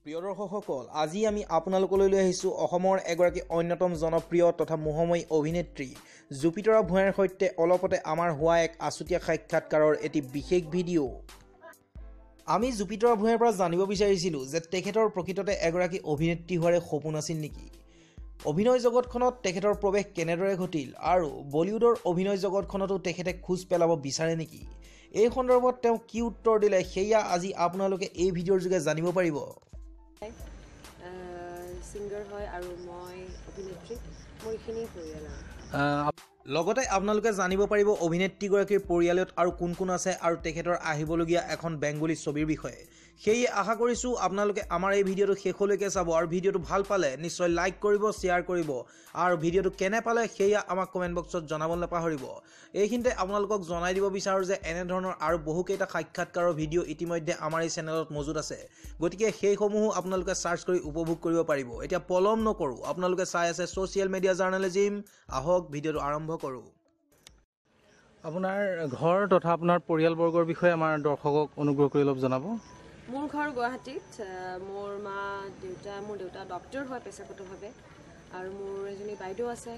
প্ৰিয় দৰ্শকসকল, আজি আমি আপোনালোকলৈ লৈ আহিছোঁ অসমৰ এগৰাকী অন্যতম জনপ্ৰিয় তথা মোহময়ী অভিনেত্ৰী জুপিতৰা ভূঞাৰ সৈতে অলপতে আমাৰ হোৱা এক আছুতীয়া সাক্ষাৎকাৰৰ এটি বিশেষ ভিডিঅ'। আমি জুপিতৰা ভূঞাৰ পৰা জানিব বিচাৰিছিলোঁ যে তেখেতৰ প্ৰকৃততে এগৰাকী অভিনেত্ৰী হোৱাৰে সপোন আছিল নেকি, অভিনয় জগতখনত তেখেতৰ প্ৰৱেশ কেনেদৰে ঘটিল আৰু বলিউডৰ অভিনয় জগতখনতো তেখেতে খোজ পেলাব বিচাৰে নেকি। এই সন্দৰ্ভত তেওঁ কি উত্তৰ দিলে সেয়া আজি আপোনালোকে এই ভিডিঅ'ৰ যোগে জানিব পাৰিব। সিংগাৰ হয় আৰু মই অভিনেত্ৰী, মোৰ এইখিনি পৰিয়াল। লগতে আপোনালোকে জানিব পাৰিব অভিনেত্ৰীগৰাকীৰ পৰিয়ালত আৰু কোন কোন আছে আৰু তেখেতৰ আহিবলগীয়া এখন বেংগলী ছবিৰ বিষয়ে। সেয়ে আশা কৰিছোঁ আপোনালোকে আমাৰ এই ভিডিঅ'টো শেষলৈকে চাব আৰু ভিডিঅ'টো ভাল পালে নিশ্চয় লাইক কৰিব, শ্বেয়াৰ কৰিব আৰু ভিডিঅ'টো কেনে পালে সেয়া আমাক কমেণ্ট বক্সত জনাবলৈ নাপাহৰিব। এইখিনিতে আপোনালোকক জনাই দিব বিচাৰোঁ যে এনেধৰণৰ আৰু বহুকেইটা সাক্ষাৎকাৰৰ ভিডিঅ' ইতিমধ্যে আমাৰ এই চেনেলত মজুত আছে, গতিকে সেইসমূহো আপোনালোকে চাৰ্চ কৰি উপভোগ কৰিব পাৰিব। এতিয়া পলম নকৰোঁ, আপোনালোকে চাই আছে ছ'চিয়েল মিডিয়া জাৰ্নেলিজিম। আহক ভিডিঅ'টো আৰম্ভ কৰোঁ। আপোনাৰ ঘৰ তথা আপোনাৰ পৰিয়ালবৰ্গৰ বিষয়ে আমাৰ দৰ্শকক অনুগ্ৰহ কৰি অলপ জনাব। মোৰ ঘৰ গুৱাহাটীত। মোৰ দেউতা ডক্টৰ হয় পেছাগতভাৱে, আৰু মোৰ এজনী বাইদেউ আছে।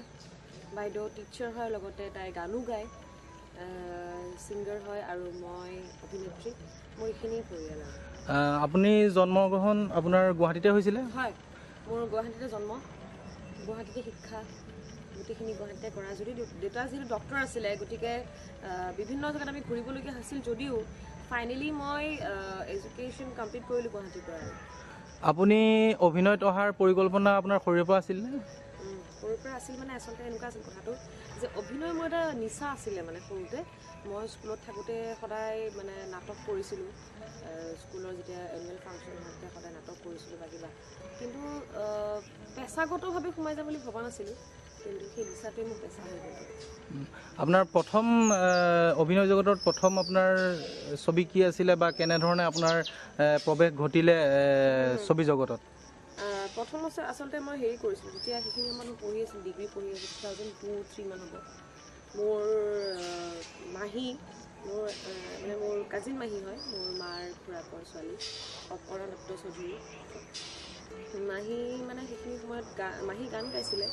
বাইদেউ টিচাৰ হয়, লগতে তাই গানো গায়, ছিংগাৰ হয় আৰু মই অভিনেত্ৰী। মোৰ এইখিনি পৰিয়াল। আপুনি জন্মগ্ৰহণ আপোনাৰ গুৱাহাটীতে হৈছিলে? হয়, মোৰ গুৱাহাটীতে জন্ম, গুৱাহাটীতে শিক্ষা, গোটেইখিনি গুৱাহাটীতে কৰা। যদি দেউতা যিহেতু ডক্টৰ আছিলে, গতিকে বিভিন্ন জেগাত আমি ঘূৰিবলগীয়া হৈছিল, যদিও ফাইনেলি মই এডুকেশ্যন কমপ্লিট কৰিলোঁ গুৱাহাটীৰ পৰা। আপুনি অভিনয়ত অহাৰ পৰিকল্পনা আপোনাৰ সৰুৰে পৰা আছিল নে? সৰুৰ পৰা আছিল মানে আচলতে এনেকুৱা আছিল কথাটো যে অভিনয় মোৰ এটা নিচা আছিলে। মানে সৰুতে মই স্কুলত থাকোঁতে সদায় মানে নাটক কৰিছিলোঁ। স্কুলৰ যেতিয়া এনুৱেল ফাংচন হয় তেতিয়া সদায় নাটক কৰিছিলোঁ বা কিবা, কিন্তু পেছাগতভাৱে সোমাই যাম বুলি ভবা নাছিলোঁ, কিন্তু সেই নিচাটোৱে মোক পেছা হৈ গ'ল। আপোনাৰ প্ৰথম অভিনয় জগতত প্ৰথম আপোনাৰ ছবি কি আছিলে বা কেনেধৰণে আপোনাৰ প্ৰৱেশ ঘটিলে ছবি জগতত? প্ৰথম আচলতে মই হেৰি কৰিছিলোঁ, যেতিয়া সেইখিনি সময়ত পঢ়ি আছিলোঁ, ডিগ্ৰী পঢ়ি আছিলোঁ, 2002-03 মান হ'ব। মোৰ মাহী, মোৰ কাজিন মাহী হয়, মোৰ মাৰ খুৰাকৰ ছোৱালী অপৰা দত্ত চৌধুৰী। মাহী মানে সেইখিনি সময়ত মাহী গান গাইছিলে,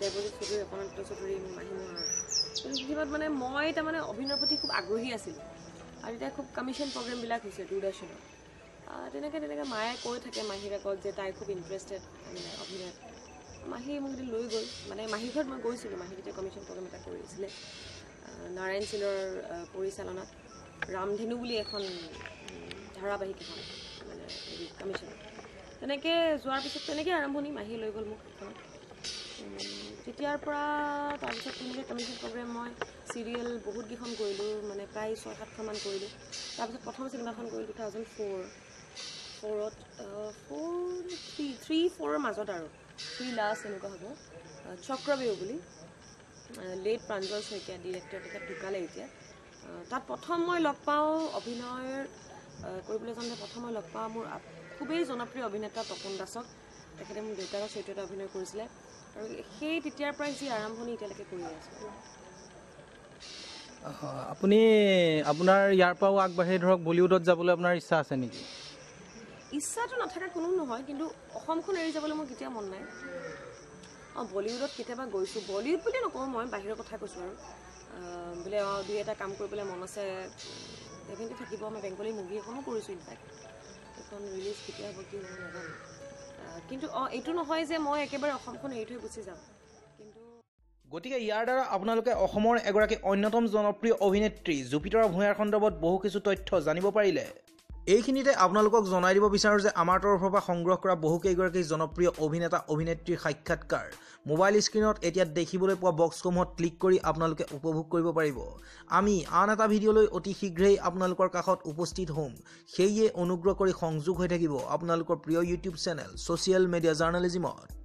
দেৱজিৎ চৌধুৰী, অপৰা দত্ত চৌধুৰী, মোৰ মাহী মোৰ। কিন্তু সেইসময়ত মানে মই তাৰমানে অভিনয়ৰ প্ৰতি খুব আগ্ৰহী আছিলোঁ, আৰু তেতিয়া খুব কমিশ্যন প্ৰগ্ৰেমবিলাক হৈছে দূৰদৰ্শনত। তেনেকৈ মায়ে কৈ থাকে মাহীৰ আগত যে তাই খুব ইণ্টাৰেষ্টেড মানে অভিনয়ত। মাহী মোক এদিন লৈ গ'ল, মানে মাহীৰ ঘৰত মই গৈছিলোঁ। মাহী তেতিয়া কমিশ্যন প্ৰগ্ৰেম এটা কৰি আছিলে, নাৰায়ণ চিলৰ পৰিচালনাত ৰামধেনু বুলি এখন ধাৰাবাহিক এখন মানে হেৰি কমিশ্যনত। তেনেকৈ যোৱাৰ পিছত তেনেকৈ আৰম্ভণি, মাহী লৈ গ'ল মোক সেইখনত। তেতিয়াৰ পৰা তাৰপিছত তেনেকৈ কমিশ্যন প্ৰগ্ৰেম মই চিৰিয়েল বহুতকেইখন কৰিলোঁ, মানে প্ৰায় 6-7খনমান কৰিলোঁ। তাৰপিছত প্ৰথম চিনেমাখন কৰিলোঁ 2004-ত, 3-4ৰ মাজত আৰু 3 লাষ্ট এনেকুৱা হ'ব, চক্ৰবেহু বুলি, লেট প্ৰাঞ্জল শইকীয়া ডিৰেক্টৰ, তেখেত ঢুকালে এতিয়া। তাত প্ৰথম মই লগ পাওঁ অভিনয় কৰিবলৈ যাওঁতে, প্ৰথম মই লগ পাওঁ মোৰ খুবেই জনপ্ৰিয় অভিনেতা তপন দাসক। তেখেতে মোৰ দেউতাকৰ চৰিত্ৰত অভিনয় কৰিছিলে, আৰু সেই তেতিয়াৰ পৰাই যি আৰম্ভণি এতিয়ালৈকে কৰি আছোঁ। আপুনি আপোনাৰ ইয়াৰ পৰাও আগবাঢ়ি ধৰক বলিউডত যাবলৈ আপোনাৰ ইচ্ছা আছে নেকি? ইচ্ছাটো নাথাকা কোনো নহয়, কিন্তু অসমখন এৰি যাবলৈ মোৰ কেতিয়াও মন নাই। বলিউডত কেতিয়াবা গৈছোঁ, বলিউড বুলি নকওঁ, মই বাহিৰৰ কথা কৈছোঁ আৰু বোলে দুই এটা কাম কৰিবলৈ মন আছে, ডেফিনেটলি থাকিব। মই বেংগলী মুভি এখনো কৰিছোঁ, ইনফেক্ট এখন ৰিলিজ কেতিয়া হ'ব কি হ'ব নাজানো, কিন্তু এইটো নহয় যে মই একেবাৰে অসমখন এৰি থৈ গুচি যাম। গতিকে ইয়াৰ দ্বাৰা আপোনালোকে অসমৰ এগৰাকী অন্যতম জনপ্ৰিয় অভিনেত্ৰী জুপিতৰা ভূঞাৰ সন্দৰ্ভত বহু কিছু তথ্য জানিব পাৰিলে। এইখিনিতে আপোনালোকক জনাই দিব বিচাৰোঁ যে আমাৰ তৰফৰ পৰা সংগ্ৰহ কৰা বহুকেইগৰাকী জনপ্ৰিয় অভিনেতা অভিনেত্ৰীৰ সাক্ষাৎকাৰ মোবাইল স্ক্ৰীণত এতিয়া দেখিবলৈ পোৱা বক্সসমূহত ক্লিক কৰি আপোনালোকে উপভোগ কৰিব পাৰিব। আমি আন এটা ভিডিঅ'লৈ অতি শীঘ্ৰেই আপোনালোকৰ কাষত উপস্থিত হ'ম, সেয়ে অনুগ্ৰহ কৰি সংযোগ হৈ থাকিব আপোনালোকৰ প্ৰিয় ইউটিউব চেনেল ছ'চিয়েল মিডিয়া জাৰ্নেলিজিমত।